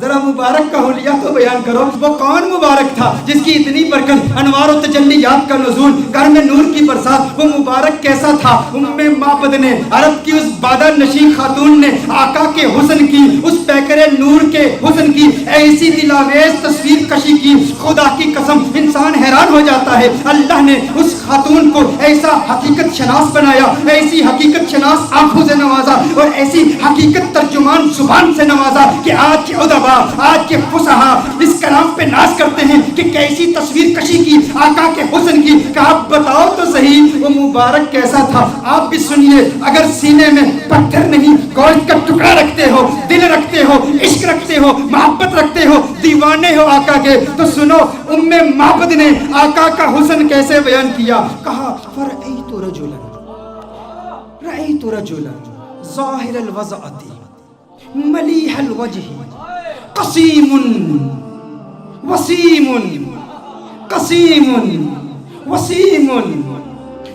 ذرا مبارک کا حلیہ تو بیان کرو، وہ کون مبارک تھا جس کی اتنی برکت، انوار و تجلیات کا نزول، گھر میں نور کی برسات، وہ مبارک کیسا تھا؟ معبد نے، عرب کی اس بادہ نشین خاتون نے آقا کے حسن کی، اس پیکر نور کے حسن کی ایسی دلاویز تصویر کشی کی، خدا کی قسم انسان حیران ہو جاتا ہے۔ اللہ نے اس خاتون کو ایسا حقیقت شناس بنایا، ایسی حقیقت شناس آنکھوں سے نوازا اور ایسی حقیقت ترجمان زبان سے نوازا کہ آج کے ادبا، آج کے فصحا اس کلام پہ ناز کرتے ہیں کہ کیسی تصویر کشی کی آقا کے حسن کی، کہ آپ بتاؤ تو صحیح وہ مبارک کیسا تھا۔ آپ بھی سنیے، اگر سینے میں پتھر نہیں گوشت کا ٹکڑا رکھتے ہو، دل رکھتے ہو، عشق رکھتے ہو، محبت رکھتے ہو، دیوانے ہو آقا کے، تو سنو معبد نے آقا کا حسن کیسے بیان کیا۔ کہا فرأیت رجلا ظاہر الوضعۃ ملیح الوجہ قسیم وسیم قسیم وسیم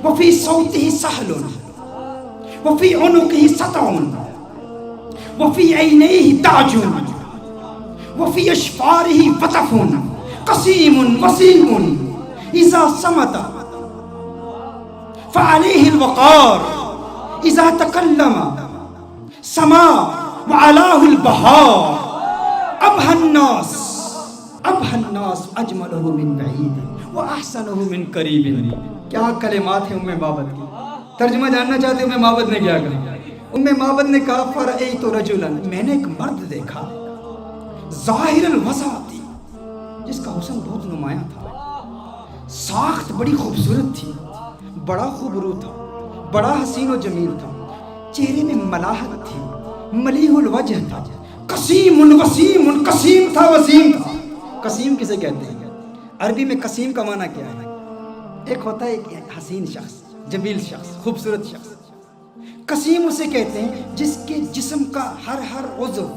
وفی صوتہ سہل وفی عنقہ سطع وفی عینیہ تاج وفی اشفارہ وطف قسیم وسیم اذا صمت فعلیہ الوقار اذا تکلم سما وعلاه البهار ابهى الناس اجمله من بعید واحسنه من قریب۔ کیا کلمات ہیں معبد کی، ترجمہ جاننا چاہتے ہیں معبد نے کیا کہا؟ معبد نے کہا فرأیت رجلا، میں نے ایک مرد دیکھا، ظاہر الوضعۃ، جس کا حسن بہت نمایاں تھا، ساخت بڑی خوبصورت تھی، بڑا خوبرو تھا، بڑا حسین و جمیل تھا، چہرے میں ملاحت تھی، ملیح الوجہ تھا، قسیم وسیم، قسیم تھا وسیم تھا۔ قسیم کسے کہتے ہیں؟ عربی میں قسیم کا معنی کیا ہے؟ ایک ہوتا ہے ایک حسین شخص، جمیل شخص، خوبصورت شخص۔ قسیم اسے کہتے ہیں جس کے جسم کا ہر عضو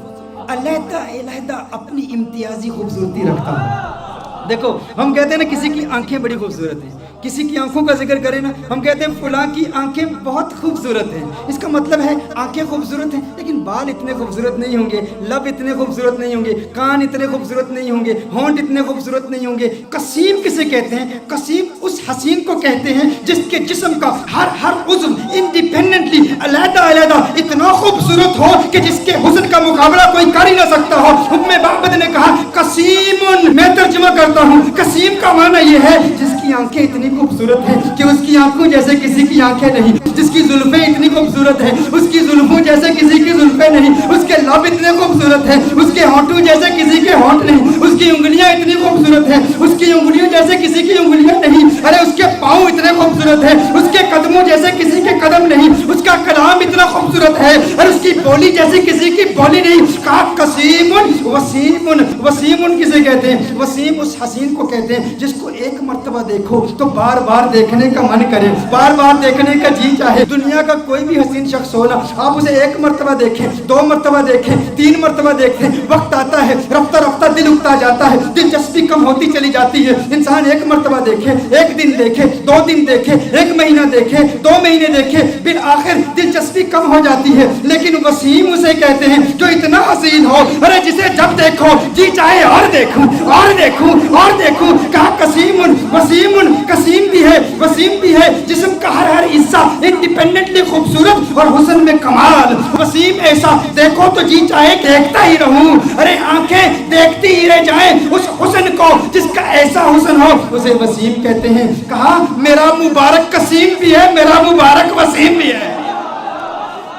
علیحدہ علیحدہ اپنی امتیازی خوبصورتی رکھتا ہے۔ دیکھو ہم کہتے ہیں نا کسی کی آنکھیں بڑی خوبصورت ہیں، کسی کی آنکھوں کا ذکر کریں نا ہم کہتے ہیں فلاں کی آنکھیں بہت خوبصورت ہیں، اس کا مطلب ہے آنکھیں خوبصورت ہیں لیکن بال اتنے خوبصورت نہیں ہوں گے، لب اتنے خوبصورت نہیں ہوں گے، کان اتنے خوبصورت نہیں ہوں گے، ہونٹ اتنے خوبصورت نہیں ہوں گے۔ قسیم کسے کہتے ہیں؟ قسیم اس حسین کو کہتے ہیں جس کے جسم کا ہر عضو انڈیپینڈنٹلی علیحدہ علیحدہ اتنا خوبصورت ہو کہ جس کے حسن کا مقابلہ کوئی کر ہی نہ سکتا ہو۔ معبد نے کہا قسیم، میں ترجمہ کرتا ہوں، قسیم کا معنی یہ ہے جس کی آنکھیں اتنی خوبصورت ہیں کہ اس کی آنکھوں جیسے کسی کی آنکھیں نہیں، جس کی زلفیں اتنی خوبصورت ہیں اس کی زلفوں جیسے کسی کی زلفیں نہیں، اس کے لب اتنے خوبصورت ہیں اس کے ہونٹوں جیسے کسی کے ہونٹ نہیں، اس کی انگلیاں اتنی خوبصورت ہیں اس کی انگلیوں جیسے کسی کی انگلیاں نہیں، ارے اس کے پاؤں اتنے خوبصورت ہیں اس کے قدموں جیسے کسی کے قدم نہیں، اس کا کلام اتنا خوبصورت ہے اور اس کی بولی جیسے کسی کی بولی نہیں۔ کہا قسیم وسیم، وسیم کسے کہتے ہیں؟ وسیم اس حسین کو کہتے ہیں جس کو ایک مرتبہ دیکھو تو بار بار دیکھنے کا من کرے، بار بار دیکھنے کا جی چاہے۔ دنیا کا کوئی بھی حسین شخص ہو نا، آپ اسے ایک مرتبہ دیکھیں، دو مرتبہ دیکھیں، تین مرتبہ دیکھیں، وقت آتا ہے رفتہ رفتہ دل اکتا جاتا ہے، دلچسپی کم ہوتی چلی جاتی ہے۔ انسان ایک مرتبہ دیکھے، ایک دن دیکھے، دو دن دیکھے، ایک مہینہ دیکھے، دو مہینے دیکھے، بالآخر دلچسپی کم ہو جاتی ہے۔ لیکن وسیم اسے کہتے ہیں جو اتنا حسین ہو، ارے جسے جب دیکھو جی چاہے اور دیکھوں اور دیکھوں اور دیکھوں۔ کہا قسیم وسیم، قسیم بھی ہے وسیم بھی ہے، جسم کا ہر حصہ انڈیپینڈنٹلی خوبصورت اور حسن میں کمال۔ وسیم ایسا دیکھو تو جی چاہے دیکھتا ہی رہوں، ارے آنکھیں دیکھتی ہی رہ جائیں اس حسن کو جس کا ایسا حسن ہو، اسے وسیم کہتے ہیں۔ کہا میرا مبارک قسیم بھی ہے، میرا مبارک وسیم بھی ہے،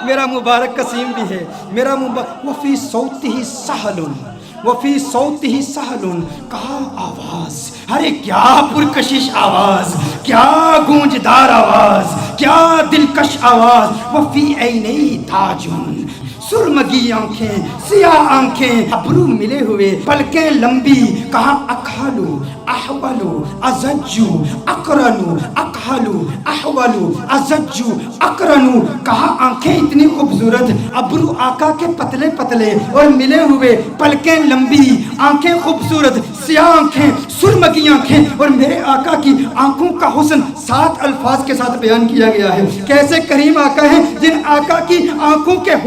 میرا مبارک قسیم بھی ہے، میرا مبارک وفی صوتہ سہل، وفی صوتہ سہل، کہا آواز، ارے کیا پرکشش آواز، کیا گونجدار آواز، کیا دلکش آواز۔ وفی عینیہ تاج، سرمگی آنکھیں، سیاہ آنکھیں، ابرو ملے ہوئے، پلکیں لمبی۔ کہا اکحلو احولو ازجو اقرنو، اکحلو احولو ازجو اقرنو۔ کہا آنکھیں اتنی خوبصورت، ابرو آقا کے پتلے پتلے اور ملے ہوئے، پلکیں لمبی، آنکھیں خوبصورت، سیاہ آنکھیں، سرمگی آنکھیں، اور میرے آقا کی آنکھوں کا حسن 7 الفاظ کے ساتھ بیان کیا گیا ہے۔ کیسے کریم آقا ہیں جن آقا کی آنکھوں کے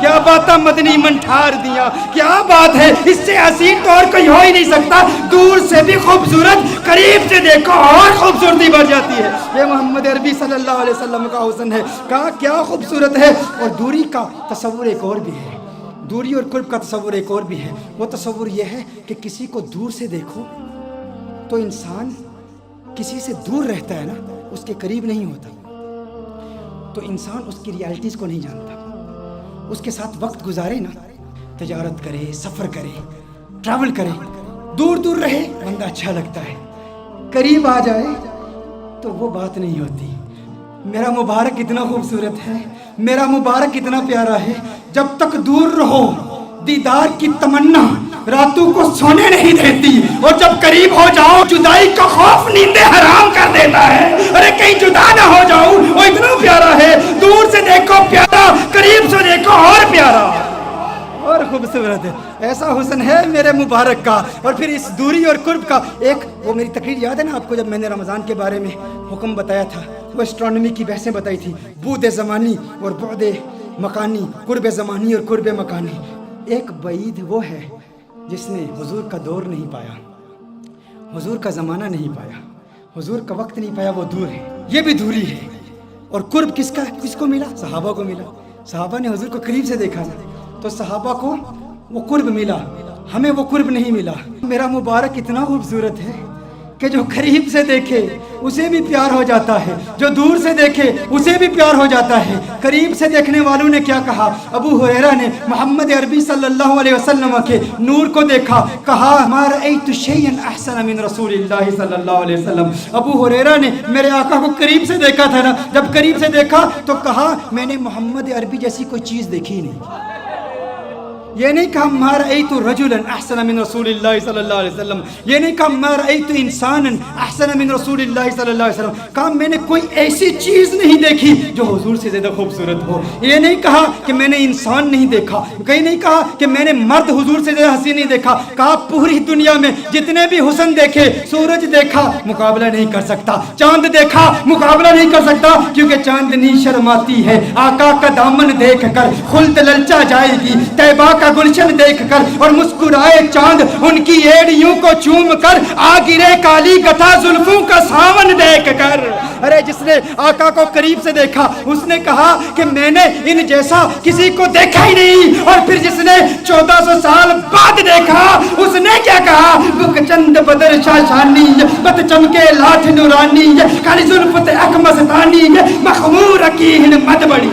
کیا باتاں مدنی منٹھار دیا، کیا بات ہے، اس سے حسین تو اور کوئی ہو ہی نہیں سکتا، دور سے بھی خوبصورت، قریب سے دیکھو اور خوبصورتی بڑھ جاتی ہے۔ یہ محمد عربی صلی اللہ علیہ وسلم کا حسن ہے، کہا کیا خوبصورت ہے۔ اور دوری کا تصور ایک اور بھی ہے، دوری اور قرب کا تصور ایک اور بھی ہے، وہ تصور یہ ہے کہ کسی کو دور سے دیکھو تو انسان کسی سے دور رہتا ہے نا، اس کے قریب نہیں ہوتا، تو انسان اس کی ریالٹیز کو نہیں جانتا، اس کے ساتھ وقت گزارے نا، تجارت کرے، سفر کرے، ٹریول کرے، دور دور رہے بندہ اچھا لگتا ہے، قریب آ جائے تو وہ بات نہیں ہوتی۔ میرا مبارک اتنا خوبصورت ہے، میرا مبارک اتنا پیارا ہے، جب تک دور رہو دیدار کی تمنا راتوں کو سونے نہیں دیتی، اور جب قریب ہو جاؤ جدائی کا خوف نیندیں حرام کر دیتا ہے۔ ارے کہیں جدا نہ ہو جاؤ، وہ اتنا پیارا ہے، دور سے دیکھو پیارا، قریب سے دیکھو اور پیارا اور خوبصورت ہے۔ ایسا حسن ہے میرے مبارک کا۔ اور پھر اس دوری اور قرب کا ایک، وہ میری تقریر یاد ہے نا آپ کو، جب میں نے رمضان کے بارے میں حکم بتایا تھا، وہ اسٹرانومی کی بحثیں بتائی تھی، بعد زمانی اور بعد مکانی، قرب زمانی اور قرب مکانی۔ ایک بعید وہ ہے جس نے حضور کا دور نہیں پایا، حضور کا زمانہ نہیں پایا، حضور کا وقت نہیں پایا، وہ دور ہے، یہ بھی دوری ہے۔ اور قرب کس کو ملا؟ صحابہ کو ملا، صحابہ نے حضور کو قریب سے دیکھا تھا، تو صحابہ کو وہ قرب ملا، ہمیں وہ قرب نہیں ملا۔ میرا مبارک اتنا خوبصورت ہے کہ جو قریب سے دیکھے اسے بھی پیار ہو جاتا ہے، جو دور سے دیکھے اسے بھی پیار ہو جاتا ہے۔ قریب سے دیکھنے والوں نے کیا کہا؟ ابو ہریرہ نے محمد عربی صلی اللہ علیہ وسلم کے نور کو دیکھا، کہا ما رأیت شیئا احسن من رسول اللہ صلی اللہ علیہ وسلم۔ ابو ہریرہ نے میرے آقا کو قریب سے دیکھا تھا نا، جب قریب سے دیکھا تو کہا میں نے محمد عربی جیسی کوئی چیز دیکھی ہی نہیں۔ یہ نہیں کہا ما رأیت رجلا احسن من رسول اللہ صلی اللہ علیہ وسلم، یہ نہیں کہا ما رأیت انسانا احسن من رسول اللہ صلی اللہ علیہ وسلم، کہا میں نے کوئی ایسی چیز نہیں دیکھی جو حضور سے زیادہ خوبصورت ہو۔ یہ نہیں کہا کہ میں نے انسان نہیں دیکھا، کہیں نہیں کہا کہ میں نے مرد حضور سے زیادہ حسین نہیں دیکھا، کہا پوری دنیا میں جتنے بھی حسن دیکھے، سورج دیکھا مقابلہ نہیں کر سکتا، چاند دیکھا مقابلہ نہیں کر سکتا، کیونکہ چاندنی شرماتی ہے آقا کا دامن دیکھ کر، خلد للچا جائے گی طیبہ کا گلشن دیکھ کر، اور مسکرائے چاند ان کی ایڑیوں کو چوم کر، آ گرے کالی گتھا زلفوں کا ساون دیکھ کر۔ ارے جس نے آقا کو قریب سے دیکھا اس نے کہا کہ میں نے ان جیسا کسی کو دیکھا ہی نہیں، اور پھر جس نے 1400 سال بعد دیکھا اس نے کیا کہا؟ بک چند بدر شاشانی، بت چمکے لاٹھ نورانی، کالی زلفت اکمستانی، مخمور اکیہن مد بڑی۔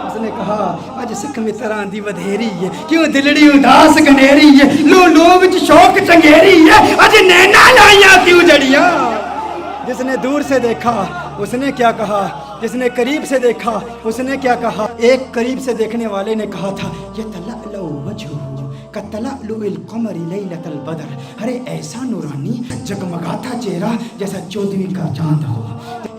اس نے کہا اج سکھ متراں دی ودھیری ہے، کیوں دلڑی اداس گنیری ہے، لو لو وچ شوق چنگیری ہے، اج نینا لائیاں کیوں جڑیاں۔ جس نے دور سے دیکھا اس نے کیا کہا، جس نے قریب سے دیکھا اس نے کیا کہا؟ ایک قریب سے دیکھنے والے نے کہا تھا یتلألؤ وجهه کتلألؤ القمر لیلۃ البدر، ارے ایسا نورانی جگمگاتا چہرہ جیسا 14ویں کا چاند ہو۔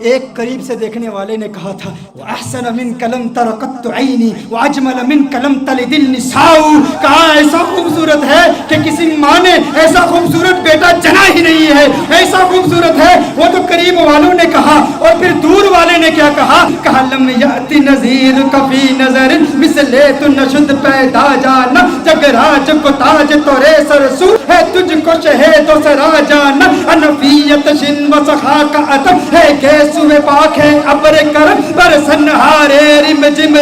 ایک قریب سے دیکھنے والے نے کہا تھا وَأَحْسَنَ مِنْكَ لَمْ تَرَ قَطُّ عَيْنِي وَأَجْمَلَ مِنْكَ لَمْ تَلِدِ النِّسَاءُ، کہا ایسا خوبصورت ہے کہ کسی ماں نے ایسا خوبصورت بیٹا جنا ہی نہیں ہے، ایسا خوبصورت ہے۔ وہ تو قریب والوں نے کہا، اور پھر دور والے نے کیا کہا؟ کہا لم یأتی نذیر کفی نظر مثل تو نشد پیدا جانا، جگ راج کو تاج تورے سرسو ہے، تجھ کو شہد و سرا جانا، انفیت شن و سخا کا عطب ہے، گیسوے پاک ہے ابر کرم برسن ہارے رم جم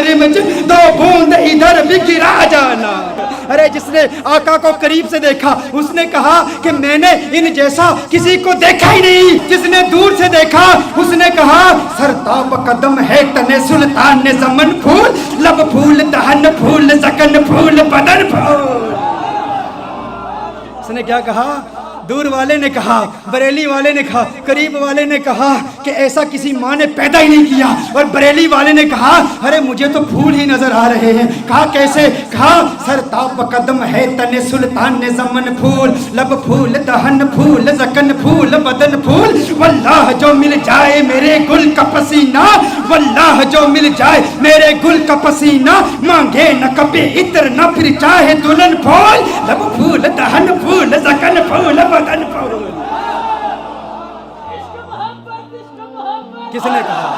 دو بوند ادھر بھی گرا جانا۔ ارے جس نے آقا کو قریب سے دیکھا اس نے کہا کہ میں نے ان جیسا کسی کو دیکھا ہی نہیں۔ جس نے دور سے دیکھا اس نے کہا سرتاب قدم ہے تن سلطان زمن، پھول لب پھول دہن پھول زکن پھول بدن پھول۔ اس نے کیا کہا؟ دور والے نے کہا، بریلی والے نے کہا، قریب والے نے کہا کہ ایسا کسی ماں نے پیدا ہی نہیں کیا، اور بریلی والے نے کہا ارے مجھے تو پھول ہی نظر آ رہے ہیں۔ کہا کیسے؟ کہا سرتاب قدم ہے تن سلطان زمن، پھول لب پھول دہن پھول زکن پھول بدن پھول، واللہ جو مل جائے میرے گل کا پسینہ، واللہ جو مل جائے میرے گل کا پسینہ، مانگے نہ کبھی عطر نہ پھر چاہے دلہن، پھول لب پھول دہن پھول زکن پھول بدن پھول۔ کس نے کہا؟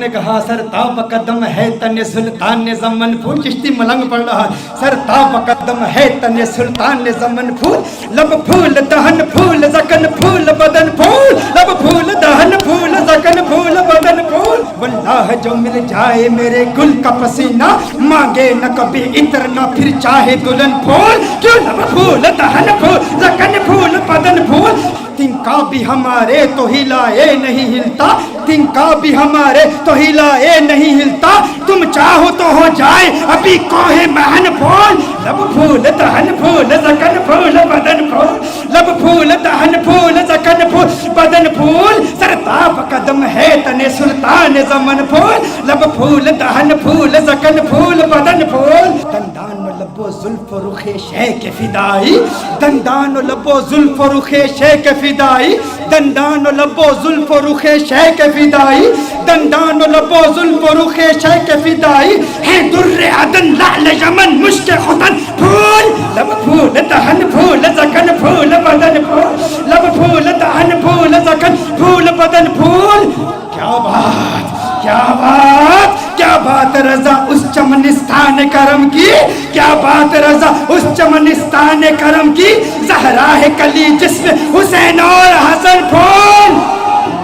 نے کہا سر تاب قدم ہے تن سلطان زمن پھول. چشتی ملنگ پڑھ رہا. سر تاب قدم ہے تن سلطان زمن پھول, لب پھول دہن پھول زکن پھول بدن پھول, لب پھول دہن پھول زکن پھول بدن پھول. واللہ جو مل جائے میرے گل کا پسینہ, مانگے نہ کبھی عطر نہ پھر چاہے دلہن پھول. کیوں لب پھول دہن پھول زکن پھول بدن پھول. تنکا بھی ہمارے تو ہلائے نہیں ہلتا, تنکا بھی ہمارے تو ہلائے نہیں ہلتا. تم چاہو تو ہو جائے ابھی کوہ مہن پھول. لب پھول دہن پھول زکن پھول بدن پھول, لب پھول دہن پھول زکن پھول بدن پھول. سر تاب قدم ہے تن سلطان زمن پھول, لب پھول دہن پھول زکن پھول بدن پھول. دندان و لب و زلف و رخ شیخ فدائی, دندان و لب و زلف و رخ شیخ فدائی, دندان و لب و زلف و رخ شیخ فدائی, دندان و لب و زلف و رخ شیخ فدائی. ہے در عدن لعل یمن مشک ختن پھول. لب پھول دہن پھول زکن پھول بدن پھول, لب پھول دہن پھول زکن پھول بدن پھول. کیا بات کیا بات کیا بات رضا اس چمنستان کرم کی, کیا بات رضا اس چمنستان کرم کی. زہرا ہے کلی جسم حسین اور حسن پھول.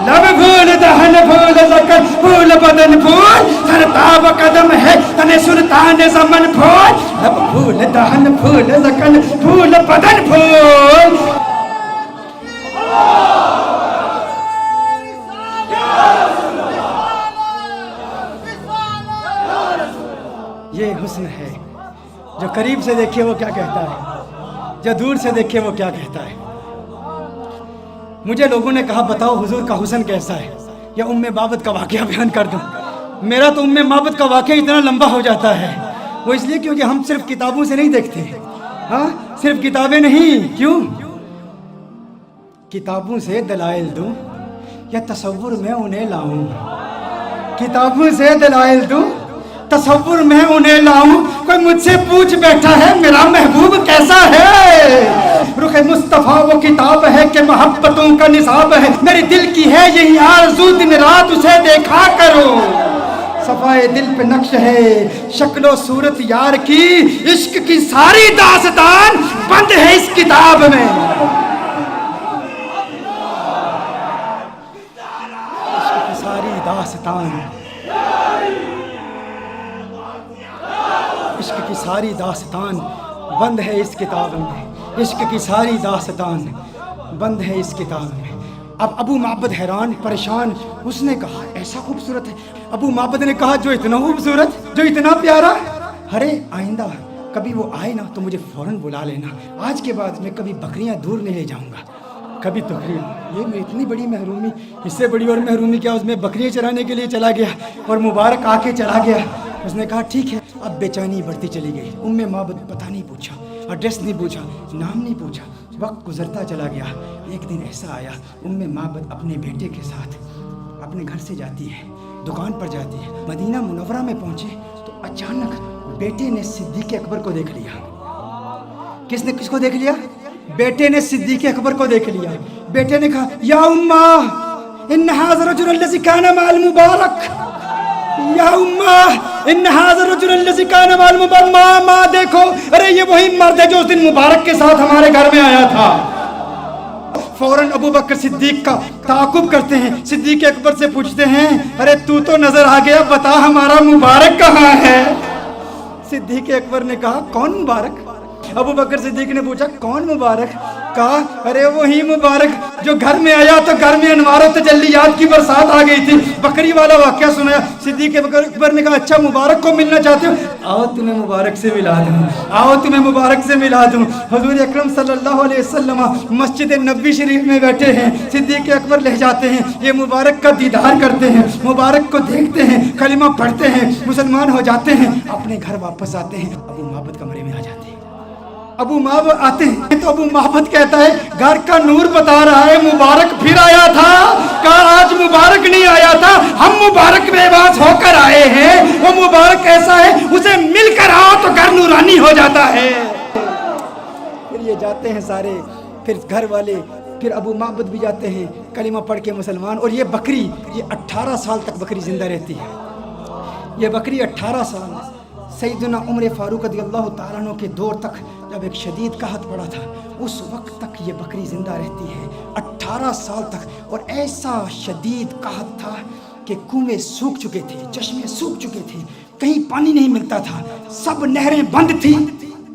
لب پھول دہن پھول زکن پھول بدن پھول. سر تاب قدم ہے تن سلطان زمن پھول, لب پھول دہن پھول زکن پھول بدن پھول. یہ حسن ہے جو قریب سے دیکھے وہ کیا کہتا ہے, جو دور سے دیکھے وہ کیا کہتا ہے. مجھے لوگوں نے کہا بتاؤ حضور کا حسن کیسا ہے, یا ام بابت کا واقعہ بیان کر دوں. میرا تو ام بابت کا واقعہ اتنا لمبا ہو جاتا ہے, وہ اس لیے کیونکہ ہم صرف کتابوں سے نہیں دیکھتے. ہاں صرف کتابیں نہیں, کیوں کتابوں سے دلائل دوں یا تصور میں انہیں لاؤں, کتابوں سے دلائل دوں تصور میں انہیں لاؤں. کوئی مجھ سے پوچھ بیٹھا ہے میرا محبوب کیسا ہے, رخ مصطفیٰ وہ کتاب ہے کہ محبتوں کا نصاب ہے. میرے دل کی ہے یہی آرزو دن رات اسے دیکھا کرو. صفائے دل پہ نقش ہے شکل و صورت یار کی, عشق کی ساری داستان بند ہے اس کتاب میں. عشق کی ساری داستان, عشق کی ساری داستان بند ہے اس کتاب میں, عشق کی ساری داستان بند ہے اس کتاب میں. اب ابو معبد حیران پریشان, اس نے کہا ایسا خوبصورت ہے. ابو معبد نے کہا جو اتنا خوبصورت, جو اتنا پیارا. ارے آئندہ کبھی وہ آئے نا تو مجھے فوراً بلا لینا. آج کے بعد میں کبھی بکریاں دور نہیں لے جاؤں گا, کبھی تقریب. یہ میں اتنی بڑی محرومی, اس سے بڑی اور محرومی کیا, اس میں بکریاں چرانے کے لیے چلا گیا اور مبارک آ کے چلا گیا. اس نے کہا ٹھیک ہے. اب بے چینی بڑھتی چلی گئی. ام معبد پتہ نہیں پوچھا, ایڈریس نہیں پوچھا, نام نہیں پوچھا. وقت گزرتا چلا گیا. ایک دن ایسا آیا ام معبد اپنے بیٹے کے ساتھ اپنے گھر سے جاتی ہے, دکان پر جاتی ہے. مدینہ منورہ میں پہنچے تو اچانک بیٹے نے صدیق اکبر کو دیکھ لیا. کس نے کس کو دیکھ لیا؟ بیٹے نے صدیق اکبر کو دیکھ لیا. بیٹے نے کہا یا امّا ان ھذا الرجل الذی کان مع المبارک, یا امّا ان ھذا الرجل الذی کان مع المبارک. ماں دیکھو, ارے یہ وہی مرد ہے جو اس دن مبارک کے ساتھ ہمارے گھر میں آیا تھا. فوراً ابو بکر صدیق کا تعاقب کرتے ہیں, صدیق اکبر سے پوچھتے ہیں ارے تو نظر آ گیا, بتا ہمارا مبارک کہاں ہے؟ صدیق اکبر نے کہا کون مبارک؟ ابو بکر صدیق نے پوچھا کون مبارک؟ کہا ارے وہی مبارک جو گھر میں آیا تو گھر میں انوار و تجلیات کی برسات آ گئی تھی. بکری والا واقعہ سنایا. صدیق اکبر نے کہا اچھا مبارک کو ملنا چاہتے ہو, آؤ تمہیں مبارک سے ملا دوں, آؤ تمہیں مبارک سے ملا دوں. حضور اکرم صلی اللہ علیہ وسلم مسجد نبوی شریف میں بیٹھے ہیں. صدیق اکبر لے جاتے ہیں, یہ مبارک کا دیدار کرتے ہیں, مبارک کو دیکھتے ہیں, کلمہ پڑھتے ہیں, مسلمان ہو جاتے ہیں, اپنے گھر واپس آتے ہیں. ابو معبد کمرے میں آ جاتے ہیں. ابو معبد آتے ہیں تو ابو معبد کہتا ہے گھر کا نور بتا رہا ہے مبارک پھر آیا تھا. کہا آج مبارک نہیں آیا تھا, ہم مبارک بے باس ہو کر آئے ہیں. وہ مبارک ایسا ہے اسے مل کر آؤ تو گھر نورانی ہو جاتا ہے. پھر یہ جاتے ہیں سارے, پھر گھر والے پھر ابو معبد بھی جاتے ہیں کلمہ پڑھ کے مسلمان. اور یہ بکری یہ 18 سال تک بکری زندہ رہتی ہے. یہ بکری 18 سال سیدنا عمر فاروق رضی اللہ تعالیٰ عنہ کے دور تک جب ایک شدید قحط پڑا تھا اس وقت تک یہ بکری زندہ رہتی ہے 18 سال تک. اور ایسا شدید قحط تھا کہ کنویں سوکھ چکے تھے, چشمے سوکھ چکے تھے, کہیں پانی نہیں ملتا تھا, سب نہریں بند تھیں.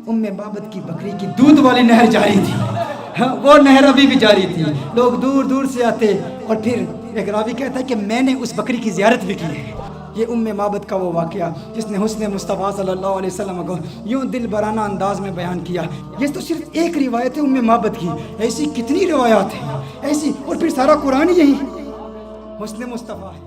معبد کی بکری کی دودھ والی نہر جاری تھی, وہ نہر ابھی بھی جاری تھی. لوگ دور دور سے آتے. اور پھر ایک راوی کہتا ہے کہ میں نے اس بکری کی زیارت بھی کی ہے. یہ معبد کا وہ واقعہ جس نے حسن مصطفیٰ صلی اللہ علیہ وسلم کو یوں دل برانہ انداز میں بیان کیا. یہ تو صرف ایک روایت ہے معبد کی, ایسی کتنی روایات ہیں ایسی. اور پھر سارا قرآن یہی حسن مصطفیٰ ہے.